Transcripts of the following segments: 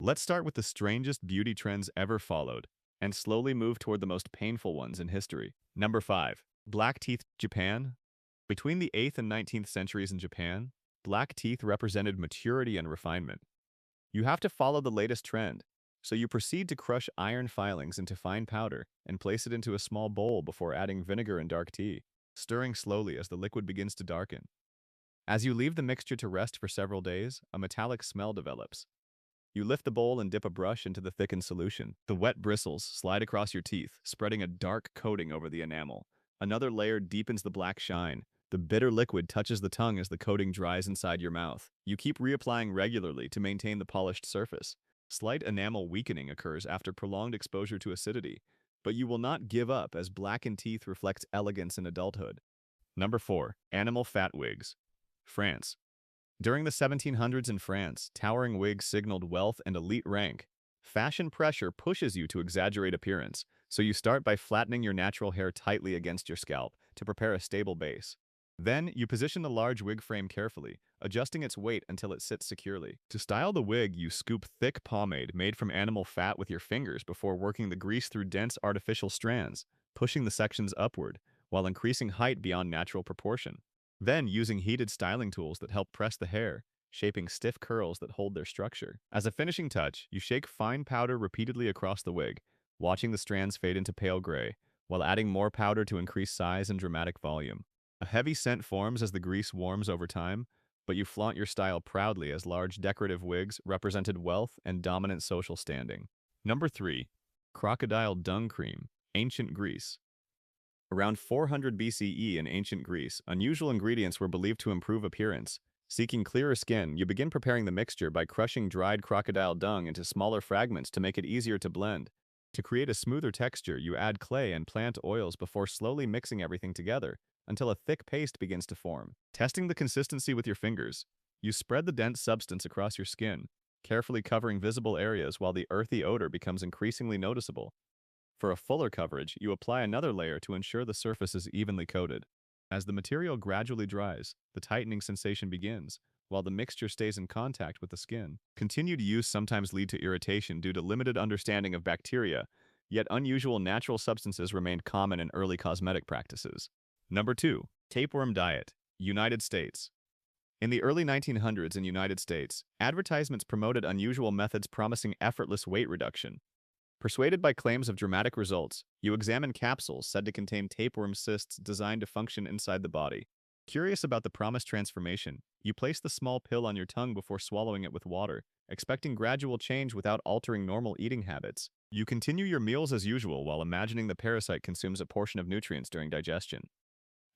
Let's start with the strangest beauty trends ever followed, and slowly move toward the most painful ones in history. Number 5. Black teeth Japan. Between the 8th and 19th centuries in Japan, black teeth represented maturity and refinement. You have to follow the latest trend, so you proceed to crush iron filings into fine powder and place it into a small bowl before adding vinegar and dark tea, stirring slowly as the liquid begins to darken. As you leave the mixture to rest for several days, a metallic smell develops. You lift the bowl and dip a brush into the thickened solution. The wet bristles slide across your teeth, spreading a dark coating over the enamel. Another layer deepens the black shine. The bitter liquid touches the tongue as the coating dries inside your mouth. You keep reapplying regularly to maintain the polished surface. Slight enamel weakening occurs after prolonged exposure to acidity, but you will not give up as blackened teeth reflect elegance in adulthood. Number 4. Animal Fat Wigs. France. During the 1700s in France, towering wigs signaled wealth and elite rank. Fashion pressure pushes you to exaggerate appearance, so you start by flattening your natural hair tightly against your scalp to prepare a stable base. Then, you position the large wig frame carefully, adjusting its weight until it sits securely. To style the wig, you scoop thick pomade made from animal fat with your fingers before working the grease through dense artificial strands, pushing the sections upward, while increasing height beyond natural proportion. Then, using heated styling tools that help press the hair, shaping stiff curls that hold their structure. As a finishing touch, you shake fine powder repeatedly across the wig, watching the strands fade into pale gray, while adding more powder to increase size and dramatic volume. A heavy scent forms as the grease warms over time, but you flaunt your style proudly as large decorative wigs represented wealth and dominant social standing. Number 3. Crocodile Dung Cream, Ancient Greece. Around 400 BCE in ancient Greece, unusual ingredients were believed to improve appearance. Seeking clearer skin, you begin preparing the mixture by crushing dried crocodile dung into smaller fragments to make it easier to blend. To create a smoother texture, you add clay and plant oils before slowly mixing everything together until a thick paste begins to form. Testing the consistency with your fingers, you spread the dense substance across your skin, carefully covering visible areas while the earthy odor becomes increasingly noticeable. For a fuller coverage, you apply another layer to ensure the surface is evenly coated. As the material gradually dries, the tightening sensation begins, while the mixture stays in contact with the skin. Continued use sometimes lead to irritation due to limited understanding of bacteria, yet unusual natural substances remained common in early cosmetic practices. Number 2. Tapeworm Diet, United States. In the early 1900s in United States, advertisements promoted unusual methods promising effortless weight reduction. Persuaded by claims of dramatic results, you examine capsules said to contain tapeworm cysts designed to function inside the body. Curious about the promised transformation, you place the small pill on your tongue before swallowing it with water, expecting gradual change without altering normal eating habits. You continue your meals as usual while imagining the parasite consumes a portion of nutrients during digestion.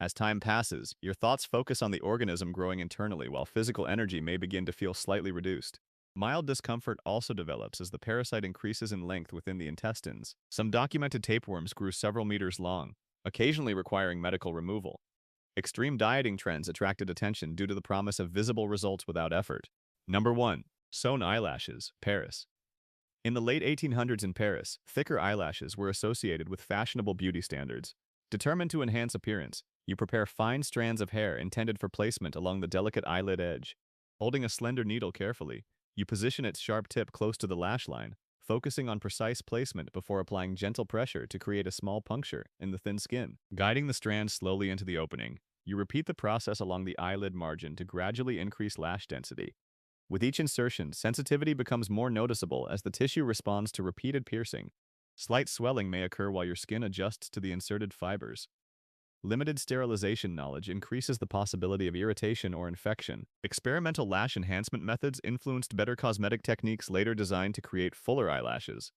As time passes, your thoughts focus on the organism growing internally while physical energy may begin to feel slightly reduced. Mild discomfort also develops as the parasite increases in length within the intestines. Some documented tapeworms grew several meters long, occasionally requiring medical removal. Extreme dieting trends attracted attention due to the promise of visible results without effort. Number 1. Sewn Eyelashes, Paris. In the late 1800s in Paris, thicker eyelashes were associated with fashionable beauty standards. Determined to enhance appearance, you prepare fine strands of hair intended for placement along the delicate eyelid edge. Holding a slender needle carefully, you position its sharp tip close to the lash line, focusing on precise placement before applying gentle pressure to create a small puncture in the thin skin. Guiding the strand slowly into the opening, you repeat the process along the eyelid margin to gradually increase lash density. With each insertion, sensitivity becomes more noticeable as the tissue responds to repeated piercing. Slight swelling may occur while your skin adjusts to the inserted fibers. Limited sterilization knowledge increases the possibility of irritation or infection. Experimental lash enhancement methods influenced better cosmetic techniques later designed to create fuller eyelashes.